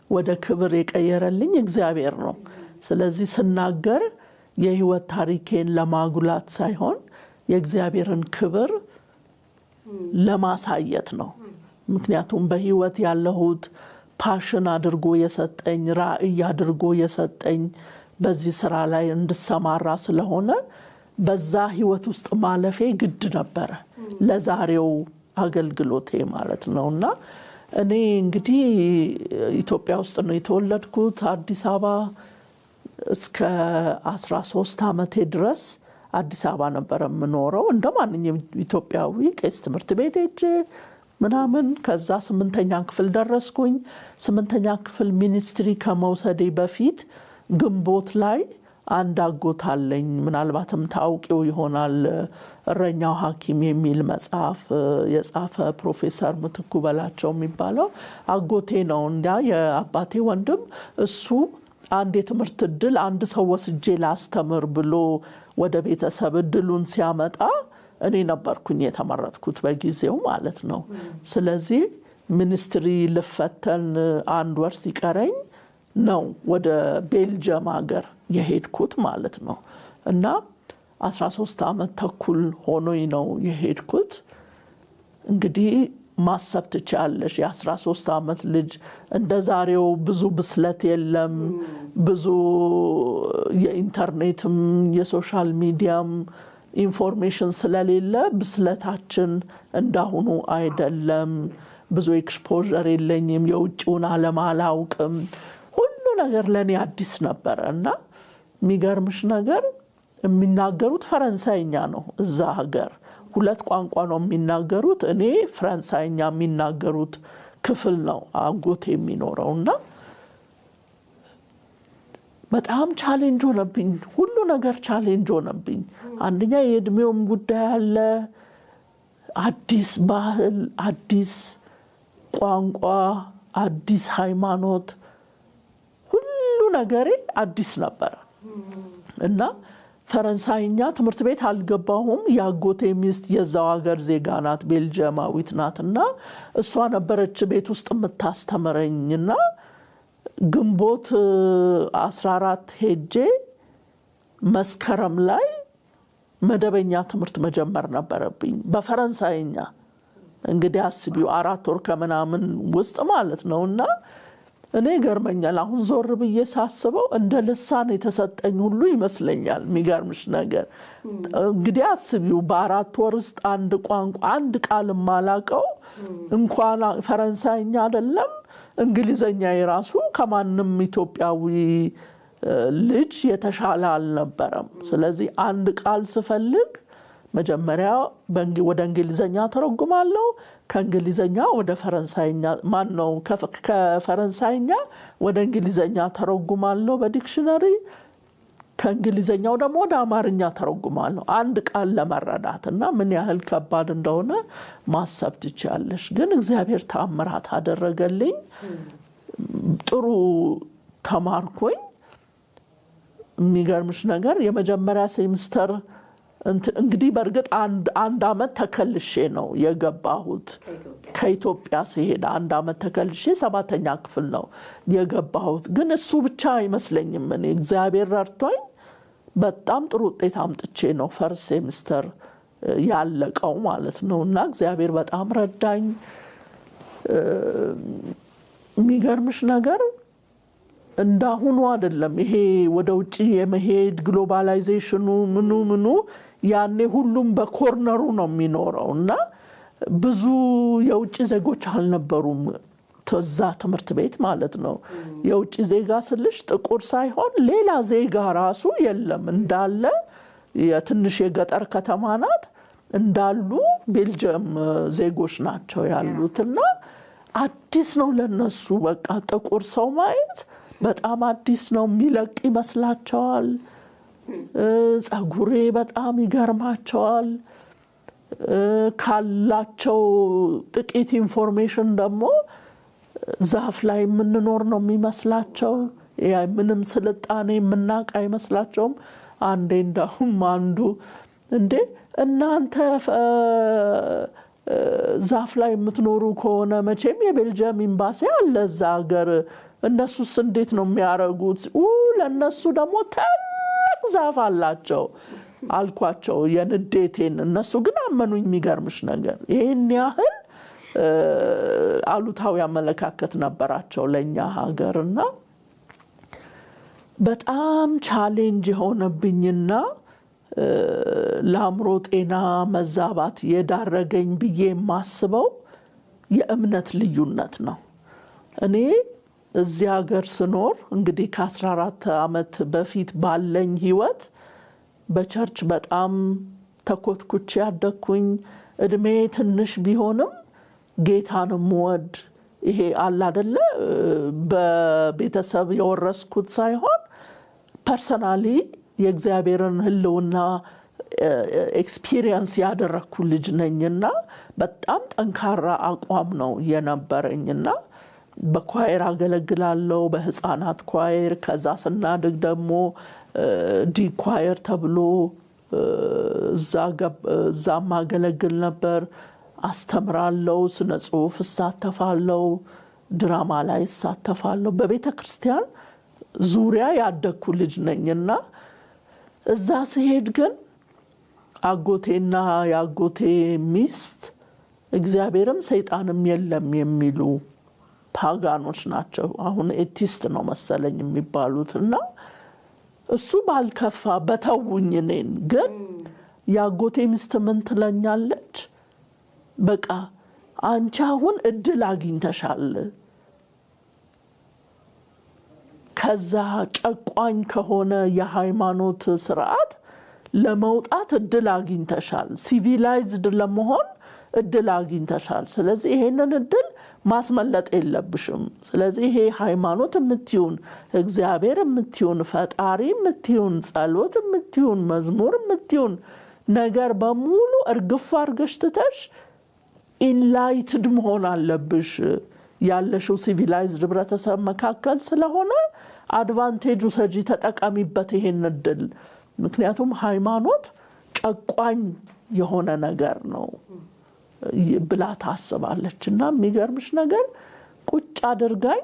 ወደ ክብር የቀየረልኝ እግዚአብሔር ነው ስለዚህ ስናገር የህይወት ታሪኬን ለማጉላት ሳይሆን የእግዚአብሔርን ክብር ለማሳየት ነው ምክንያቱም በህይወት ያለሁት ፓሽን አድርጎ የሰጠኝ ራእይ አድርጎ የሰጠኝ በዚህ ስራ ላይ እንድሰማራ ስለሆነ በዛ ህይወት ውስጥ ማለፌ ግድ ነበር ለዛሬው አገልግሎቴ ማለት ነውና እኔ እንግዲህ ኢትዮጵያ ውስጥ ነው የተወለድኩት አዲስ አበባ እስከ 13 አመቴ ድረስ አዲስ አበባ ነበር የምኖረው እንደማንኛውም ኢትዮጵያዊ ቄስ ትምህርት ቤት ሄጄ ምናምን ከዛ 8ኛ ክፍል ደረስኩኝ 8ኛ ክፍል ሚኒስትሪ ከመውሰዴ በፊት ግንቦት ላይ አንድ አጎታለኝ ምናልባትም ታውቂው ይሆናል እረኛው ሐኪም የሚል መጽሐፍ የጻፈ ፕሮፌሰር ምትኩ በላቸው የሚባለው አጎቴ ነው እንዳ የአባቴ ወንድም እሱ አንድ የትምህርት ዕድል አንድ ሰው ወስጄ ላስተምር ብሎ ወደ ቤተሰብ ዕድሉን ሲያመጣ እኔ ነበርኩኝ የተመረጥኩት በጊዜው ማለት ነው ስለዚህ ሚኒስትሪ ልፈተን አንድ ወር ሲቀረኝ ነው ወደ ቤልጅየም ሀገር የሄድኩት ማለት ነው እና 13 አመት ተኩል ሆኖኝ ነው የሄድኩት እንግዲህ ማሰብ ትችያለሽ የ13 አመት ልጅ እንደዛሬው ብዙ ብስለት የለም ብዙ የኢንተርኔትም የሶሻል ሚዲያም ኢንፎርሜሽን ስለሌለ ብስለታችን እንዳሁኑ አይደለም ብዙ ኤክስፖዠር የለኝም የውጭውን ዓለም አላውቅም ሁሉ ነገር ለኔ አዲስ ነበርና የሚገርምሽ ነገር የሚናገሩት ፈረንሳይኛ ነው እዛ ሀገር ሁለት ቋንቋ ነው የሚናገሩት እኔ ፈረንሳይኛ የሚናገሩት ክፍል ነው አጎቴ የሚኖረውና በጣም ቻሌንጅ ሆነብኝ ሁሉ ነገር ቻሌንጅ ሆነብኝ አንደኛ የእድሜውም ጉዳይ አለ አዲስ ባህል አዲስ ቋንቋ አዲስ ሃይማኖት ሁሉ ነገር አዲስ ነበር እና ፈረንሳይኛ ትምህርት ቤት አልገባሁም ያጎቴ ሚስት የዛው ሀገር ዜጋ ናት ቤልጂየማዊት ናትና እሷ ነበረች ቤት ውስጥ የምታስተምረኝና ግንቦት 14 ሄጄ መስከረም ላይ መደበኛ ትምህርት መጀመር ነበረብኝ በፈረንሳይኛ እንግዲህ አስቢው 4 ወር ከመናምን ውስጥ ማለት ነውና እኔ ገርመኛል አሁን ዞር ብዬ ሳስበው እንደ ልሳን የተሰጠኝ ሁሉ ይመስለኛል የሚገርምሽ ነገር እንግዲህ አስቢው በ4 ወር ውስጥ አንድ ቋንቋ አንድ ቃል ማላቀው እንኳን ፈረንሳይኛ አይደለም እንግሊዘኛ የራሱ ከማንም ኢትዮጵያዊ ልጅ የተሻለ አልነበረም ስለዚህ አንድ ቃል ስፈልግ መጀመሪያ ወደ እንግሊዘኛ ተረጉማለሁ ከእንግሊዘኛ ወደ ፈረንሳይኛ ማነው ከፈረንሳይኛ ወደ እንግሊዘኛ ተረጉማለሁ በዲክሽነሪ ከእንግሊዘኛው ደግሞ ወደ አማርኛ ተረጉማለሁ አንድ ቃል ለመረዳትና ምን ያህል ከባድ እንደሆነ ማሰብ ትችያለሽ ግን እግዚአብሔር ተአምራት አደረገልኝ ጥሩ ተማርኩኝ የሚገርምሽ ነገር የመጀመሪያ ሴሚስተር እንግዲህ በርግጥ አንድ አመት ተከልሼ ነው የገባሁት ከኢትዮጵያ ሲሄድ አንድ አመት ተከልሼ 7ኛ ክፍል ነው የገባሁት ግን እሱ ብቻ አይመስለኝም እኔ እግዚአብሔር ረድቶኝ በጣም ጥሩ ውጤት አምጥቼ ነው ፈርስት ሴሚስተር ያለቀው ማለት ነውና እግዚአብሔር በጣም ረዳኝ የሚገርምሽ ነገር እንዳሁኑ አይደለም ይሄ ወደ ውጪ የመሄድ ግሎባላይዜሽኑ ምኑ ያኔ ሁሉም በኮርነሩ ነው የሚኖረውና ብዙ የውጪ ዜጎች አልነበሩም ተዛ ትምህርት ቤት ማለት ነው የውጪ ዜጋ ስልሽ ጥቁር ሳይሆን ሌላ ዜጋ ራሱ የለም እንዳለ የትንሽ የገጠር ከተማ ናት እንዳሉ ቤልጅየም ዜጎች ናቸው ያሉትና አዲስ ነው ለነሱ በቃ ጥቁር ሰው ማየት በጣም አዲስ ነው የሚለቅ ይመስላቸዋል ጸጉሬ በጣም ይገርማቸዋል ካላቸው ጥቂት ኢንፎርሜሽን ደግሞ ዛፍ ላይ ምንኖር ነው የሚመስላቸው ያ ምንም ስልጣኔ ምናቅ አይመስላቸውም አንዴ እንደውም አንዱ እንዴ እናንተ ዛፍ ላይ የምትኖሩ ከሆነ መቼም የቤልጅየም ኤምባሲ አለ እዛ ሀገር እነሱስ እንዴት ነው የሚያረጉት ለነሱ ደግሞ ትልቅ ዛፍ አላቸው አልኳቸው የንዴቴን እነሱ ግን አመኑኝ የሚገርምሽ ነገር ይሄን ያህል አሉታዊ አመለካከት ነበራቸው ለኛ ሀገርና በጣም ቻሌንጅ ሆነብኝና ለአእምሮ ጤና መዛባት የዳረገኝ ብዬ ማስበው የእምነት ልዩነት ነው እኔ እዚህ ሀገር ስኖር እንግዲህ ከ14 አመት በፊት ባለኝ ህይወት በቸርች በጣም ተኮትኩቼ ያደኩኝ እድሜ ትንሽ ቢሆንም ጌታንም ወድ ይሄ አለ አይደለ በቤተሰብ የወረስኩት ሳይሆን ፐርሰናሊ የእግዚአብሔርን ህልውና ኤክስፒሪየንስ ያደረኩ ልጅ ነኝና በጣም ጠንካራ አቋም ነው የነበረኝና በኳየር አገለግላለሁ በህፃናት ኳየር ከዛ ስናድግ ደግሞ ዲ ኳየር ተብሎ እዛ ማገለግል ነበር አስተምራለሁ ስነ ጽሁፍ ሳተፋለሁ ድራማ ላይ ሳተፋለሁ በቤተክርስቲያን ዙሪያ ያደኩ ልጅ ነኝና እዛ ሲሄድ ግን አጎቴና ያጎቴ ሚስት እግዚአብሔርም ሰይጣንም የለም የሚሉ ፓጋኖች ናቸው አሁን ኤቲስት ነው መሰለኝ የሚባሉትና እሱ ባልከፋ በተውኝ ነን ግን ያጎቴ ሚስት ምን ትለኛለች በቃ አንቺ አሁን እድል አግኝተሻል ከዛ ጨቋኝ ከሆነ የሃይማኖት ስርዓት ለመውጣት እድል አግኝተሻል ሲቪላይዝድ ለመሆን እድል አግኝተሻል ስለዚህ ይሄንን እድል ማስመለጥ የለብሽም ስለዚህ ይሄ ሃይማኖት የምትዩን እግዚአብሔር የምትዩን ፈጣሪ የምትዩን ጸሎት የምትዩን መዝሙር የምትዩን ነገር በሙሉ እርግፍ አርገሽ ትተሽ ኢንላይትድ መሆን አለብሽ ያለሽው ሲቪላይዝድ ህብረተሰብ መካከል ስለሆነ አድቫንቴጁ ሰጂ ተጠቃሚበት ይሄን እድል ምክንያቱም ሃይማኖት ጨቋኝ የሆነ ነገር ነው ብላ ታስባለችና የሚገርምሽ ነገር ቁጭ አድርጋኝ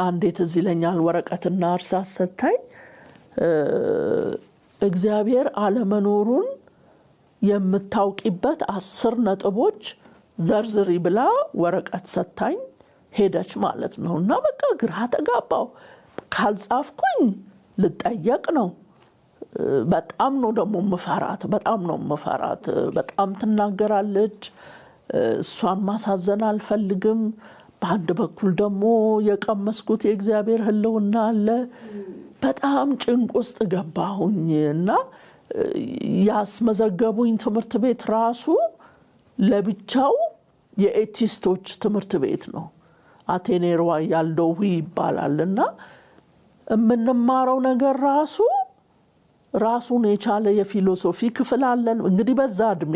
አንዴት እዚህ ለኛል ወረቀትና እርሳስ ሰጣኝ እግዚአብሔር አለመኖሩን የምታውቂበት 10 ነጥቦች ዘርዝሪ ብላ ወረቀት ሰጣኝ ሄደች ማለት ነውና በቃ ግራ ተጋባው ካልጻፍኩኝ ልጠየቅ ነው በጣም ነው ደሞ መፈራት በጣም ትናገራለች እሷን ማሳዘን አልፈልግም በአንድ በኩል ደሞ የቀመስኩት የእግዚአብሔር ህልውና አለ በጣም ጭንቅ ውስጥ ገባሁኝና ያስመዘገቡኝ ትምህርት ቤት ራሱ ለብቻው የኤቲስቶች ትምህርት ቤት ነው። አቴኔሮዋ ያልዶዊ ይባላልና የምንማረው ነገር ራሱን የቻለ የፊሎሶፊ ክፍል አለን። እንግዲህ በዛ እድሜ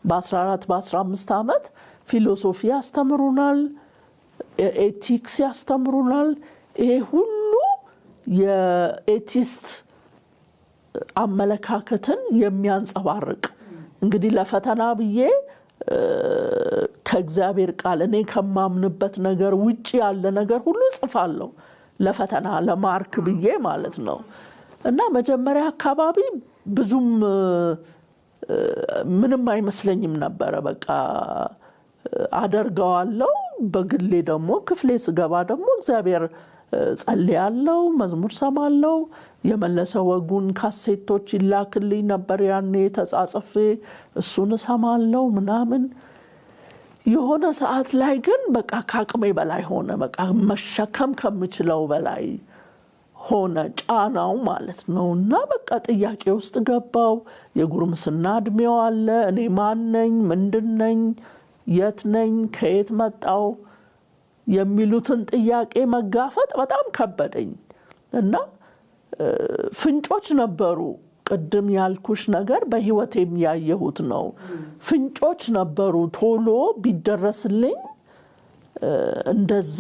በ14 በ15 ዓመት ፊሎሶፊ ያስተምሩናል፣ ኤቲክስ ያስተምሩናል። ይሄ ሁሉ የኤቲስት አመለካከትን የሚያንጸባርቅ እንግዲህ ለፈተና ብዬ ከእግዚአብሔር ቃል እኔ ከማምንበት ነገር ውጪ ያለ ነገር ሁሉ ጽፋለሁ ለፈተና ለማርክ ብዬ ማለት ነው። እና መጀመሪያ አካባቢ ብዙም ምንም አይመስለኝም ነበር። በቃ አደርጋለሁ። በግሌ ደግሞ ክፍሌ ስገባ ደግሞ እግዚአብሔር ጸልያለሁ፣ መዝሙር ሰማለሁ። የመለሰ ወጉን ካሴቶች ይላክልኝ ነበር ያኔ ተጻጽፌ እሱን ሰማለሁ ምናምን። የሆነ ሰዓት ላይ ግን በቃ ከአቅሜ በላይ ሆነ። በቃ መሸከም ከምችለው በላይ ሆነ ጫናው ማለት ነውና በቃ ጥያቄ ውስጥ ገባው። የጉርምስና እድሜው አለ። እኔ ማን ነኝ? ምንድነኝ? የት ነኝ? ከየት መጣው? የሚሉትን ጥያቄ መጋፈጥ በጣም ከበደኝ እና ፍንጮች ነበሩ። ቅድም ያልኩሽ ነገር በህይወቴም ያየሁት ነው። ፍንጮች ነበሩ። ቶሎ ቢደረስልኝ እንደዛ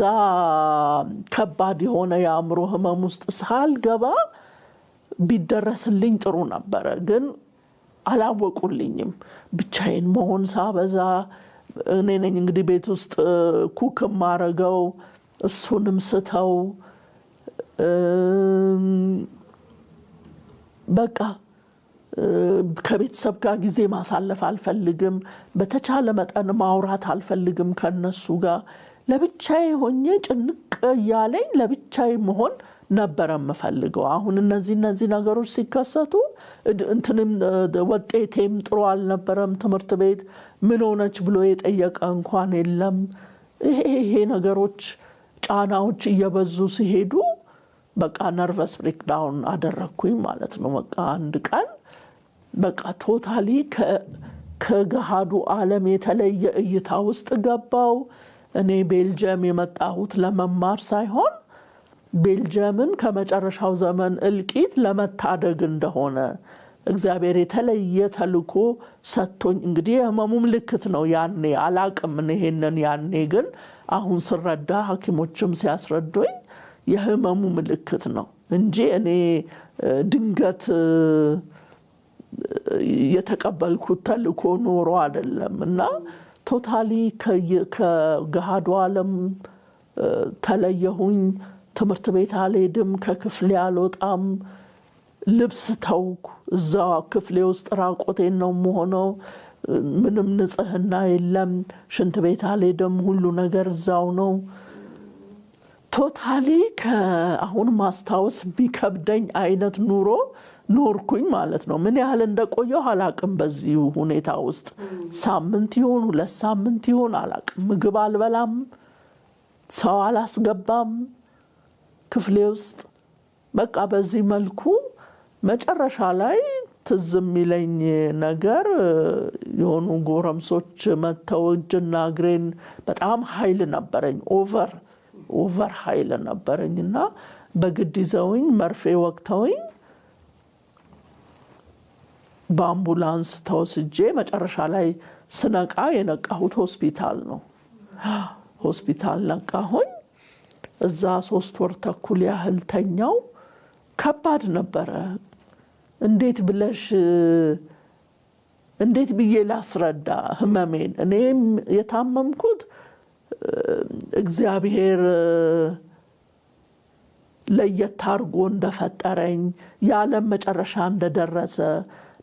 ከባድ የሆነ የአእምሮ ህመም ውስጥ ሳልገባ ቢደረስልኝ ጥሩ ነበር። ግን አላወቁልኝም። ብቻዬን መሆን ሳበዛ እኔ ነኝ እንግዲህ ቤት ውስጥ ኩክ ማረገው፣ እሱንም ስተው በቃ ከቤተሰብ ጋር ጊዜ ማሳለፍ አልፈልግም። በተቻለ መጠን ማውራት አልፈልግም ከነሱ ጋር። ለብቻዬ ሆኜ ጭንቅ ያለኝ ለብቻዬ መሆን ነበር የምፈልገው። አሁን እነዚህ ነገሮች ሲከሰቱ እንትንም ወጤቴም ጥሩ አልነበረም። ትምህርት ቤት ምን ሆነች ብሎ የጠየቀ እንኳን የለም። ይሄ ነገሮች ጫናዎች እየበዙ ሲሄዱ በቃ ነርቨስ ብሬክዳውን አደረኩኝ ማለት ነው። በቃ አንድ ቀን በቃ ቶታሊ ከገሃዱ ዓለም የተለየ እይታ ውስጥ ገባው። እኔ ቤልጅየም የመጣሁት ለመማር ሳይሆን ቤልጅየምን ከመጨረሻው ዘመን እልቂት ለመታደግ እንደሆነ እግዚአብሔር የተለየ ተልኮ ሰጥቶኝ እንግዲህ የህመሙ ምልክት ነው። ያኔ አላቅም ይሄንን ያኔ ግን አሁን ስረዳ ሐኪሞችም ሲያስረዱኝ የህመሙ ምልክት ነው እንጂ እኔ ድንገት የተቀበልኩት ተልኮ ኖሮ አይደለም። እና ቶታሊ ከገሃዱ ዓለም ተለየሁኝ። ትምህርት ቤት አልሄድም፣ ከክፍሌ አልወጣም፣ ልብስ ተውኩ። እዛው ክፍሌ ውስጥ ራቆቴን ነው የምሆነው። ምንም ንጽህና የለም። ሽንት ቤት አልሄድም፣ ሁሉ ነገር እዛው ነው። ቶታሊ ከአሁን ማስታወስ ቢከብደኝ አይነት ኑሮ ኖርኩኝ ማለት ነው። ምን ያህል እንደቆየው አላቅም። በዚህ ሁኔታ ውስጥ ሳምንት ይሁን 2 ሳምንት ይሁን አላቅም። ምግብ አልበላም፣ ሰው አላስገባም ክፍሌ ውስጥ። በቃ በዚህ መልኩ መጨረሻ ላይ ትዝ የሚለኝ ነገር የሆኑ ጎረምሶች መተው እጅና እግሬን በጣም ኃይል ነበረኝ፣ ኦቨር ኃይል ነበረኝና በግድ ይዘውኝ መርፌ ወቅተውኝ በአምቡላንስ ተወስጄ መጨረሻ ላይ ስነቃ የነቃሁት ሆስፒታል ነው። ሆስፒታል ነቃሁኝ። እዛ 3 ወር ተኩል ያህል ተኛው። ከባድ ነበረ። እንዴት ብዬ ላስረዳ ህመሜን? እኔም የታመምኩት እግዚአብሔር ለየት አድርጎ እንደፈጠረኝ የዓለም መጨረሻ እንደደረሰ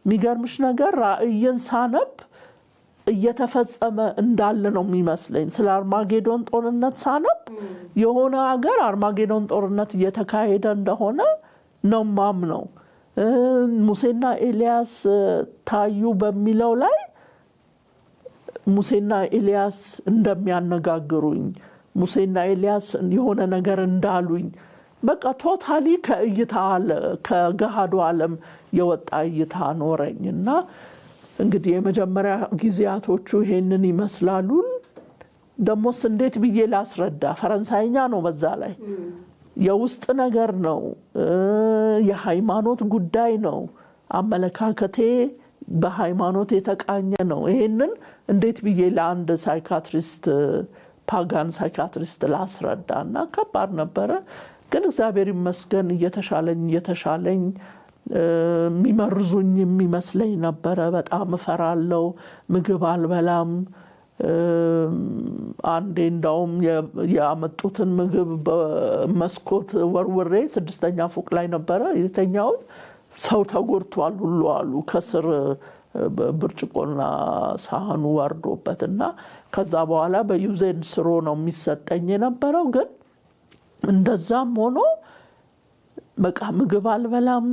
የሚገርምሽ ነገር ራእይን ሳነብ እየተፈጸመ እንዳለ ነው የሚመስለኝ። ስለ አርማጌዶን ጦርነት ሳነብ የሆነ ሀገር አርማጌዶን ጦርነት እየተካሄደ እንደሆነ ነው ማምነው። ሙሴና ኤልያስ ታዩ በሚለው ላይ ሙሴና ኤልያስ እንደሚያነጋግሩኝ፣ ሙሴና ኤልያስ የሆነ ነገር እንዳሉኝ በቃ ቶታሊ ከእይታ ከገሃዱ ዓለም የወጣ እይታ ኖረኝና እንግዲህ የመጀመሪያ ጊዜያቶቹ ይሄንን ይመስላሉ። ደሞስ እንዴት ብዬ ላስረዳ? ፈረንሳይኛ ነው በዛ ላይ የውስጥ ነገር ነው፣ የሃይማኖት ጉዳይ ነው። አመለካከቴ በሃይማኖት የተቃኘ ነው። ይሄንን እንዴት ብዬ ለአንድ ሳይካትሪስት ፓጋን ሳይካትሪስት ላስረዳና ከባድ ነበረ። ግን እግዚአብሔር ይመስገን እየተሻለኝ የሚመርዙኝ የሚመስለኝ ነበረ። በጣም እፈራለሁ፣ ምግብ አልበላም። አንዴ እንዳውም ያመጡትን ምግብ በመስኮት ወርውሬ 6ኛ ፎቅ ላይ ነበረ የተኛው። ሰው ተጎድቷል ሁሉ አሉ ከስር ብርጭቆና ሳህኑ ወርዶበትና ከዛ በኋላ በዩዜን ስሮ ነው የሚሰጠኝ የነበረው። ግን እንደዛም ሆኖ በቃ ምግብ አልበላም፣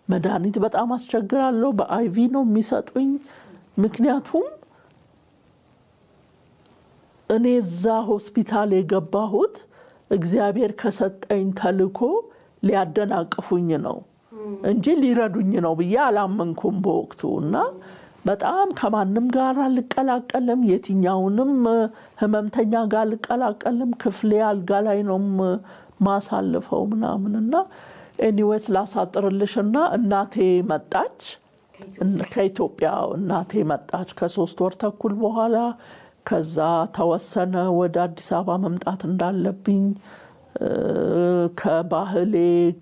መድኃኒት በጣም አስቸግራለሁ። በአይቪ ነው የሚሰጡኝ። ምክንያቱም እኔ እዛ ሆስፒታል የገባሁት እግዚአብሔር ከሰጠኝ ተልኮ ሊያደናቅፉኝ ነው እንጂ ሊረዱኝ ነው ብዬ አላመንኩም በወቅቱና በጣም ከማንም ጋር አልቀላቀልም፣ የትኛውንም ህመምተኛ ጋር አልቀላቀልም። ክፍሌ አልጋ ላይ ነው ማሳልፈው ምናምንና ኤኒዌይስ ላሳጥርልሽና እናቴ መጣች ከኢትዮጵያ። እናቴ መጣች ከ3 ወር ተኩል በኋላ። ከዛ ተወሰነ ወደ አዲስ አበባ መምጣት እንዳለብኝ። ከባህሌ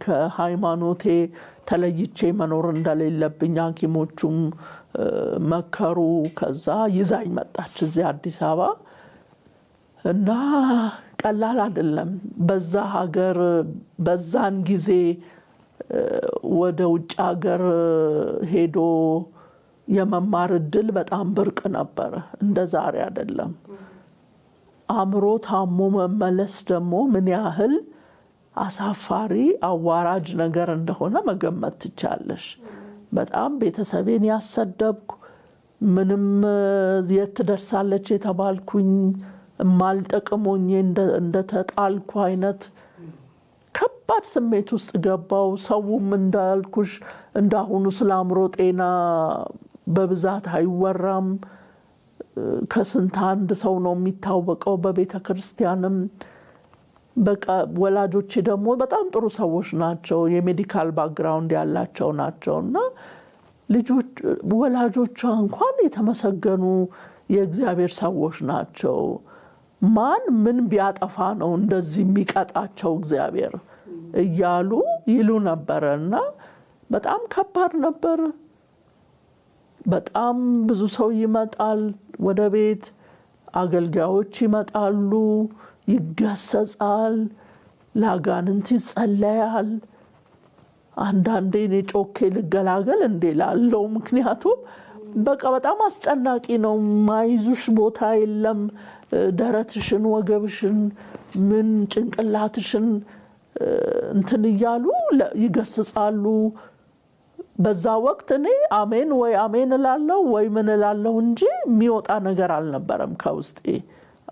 ከሃይማኖቴ ተለይቼ መኖር እንደሌለብኝ ሐኪሞቹም መከሩ። ከዛ ይዛኝ መጣች እዚህ አዲስ አበባ እና ቀላል አይደለም። በዛ ሀገር በዛን ጊዜ ወደ ውጭ ሀገር ሄዶ የመማር እድል በጣም ብርቅ ነበር፣ እንደ ዛሬ አይደለም። አእምሮ ታሞ መመለስ ደግሞ ምን ያህል አሳፋሪ አዋራጅ ነገር እንደሆነ መገመት ትቻለሽ። በጣም ቤተሰቤን ያሰደብኩ፣ ምንም የት ደርሳለች የተባልኩኝ፣ ማልጠቅሞኝ እንደተጣልኩ አይነት ከባድ ስሜት ውስጥ ገባው። ሰውም እንዳልኩሽ እንዳሁኑ ስለ አእምሮ ጤና በብዛት አይወራም። ከስንት አንድ ሰው ነው የሚታወቀው በቤተክርስቲያንም። በቃ ወላጆቼ ደግሞ በጣም ጥሩ ሰዎች ናቸው፣ የሜዲካል ባክግራውንድ ያላቸው ናቸውና ልጆች ወላጆቿ እንኳን የተመሰገኑ የእግዚአብሔር ሰዎች ናቸው። ማን ምን ቢያጠፋ ነው እንደዚህ የሚቀጣቸው እግዚአብሔር እያሉ ይሉ ነበርና በጣም ከባድ ነበር። በጣም ብዙ ሰው ይመጣል ወደ ቤት፣ አገልጋዮች ይመጣሉ፣ ይገሰጻል፣ ለአጋንንት ይጸለያል። አንዳንዴ እኔ ጮኬ ልገላገል እንዴ ላለው፣ ምክንያቱም በቃ በጣም አስጨናቂ ነው። ማይዙሽ ቦታ የለም። ደረትሽን፣ ወገብሽን፣ ምን ጭንቅላትሽን እንትን እያሉ ይገስጻሉ። በዛ ወቅት እኔ አሜን ወይ አሜን እላለሁ ወይ ምን እላለሁ እንጂ የሚወጣ ነገር አልነበረም ከውስጤ።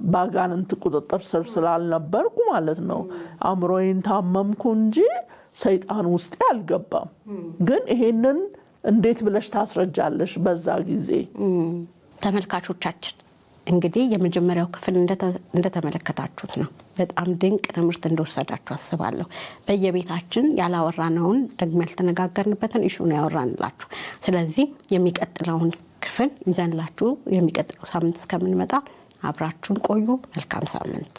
ባጋንንት ቁጥጥር ስር ስላልነበርኩ ማለት ነው። አእምሮዬን ታመምኩ እንጂ ሰይጣን ውስጤ አልገባም። ግን ይሄንን እንዴት ብለሽ ታስረጃለሽ? በዛ ጊዜ ተመልካቾቻችን እንግዲህ የመጀመሪያው ክፍል እንደተመለከታችሁት ነው። በጣም ድንቅ ትምህርት እንደወሰዳችሁ አስባለሁ። በየቤታችን ያላወራነውን ደግሞ ያልተነጋገርንበትን ኢሹ ነው ያወራንላችሁ። ስለዚህ የሚቀጥለውን ክፍል ይዘንላችሁ የሚቀጥለው ሳምንት እስከምንመጣ አብራችሁን ቆዩ። መልካም ሳምንት።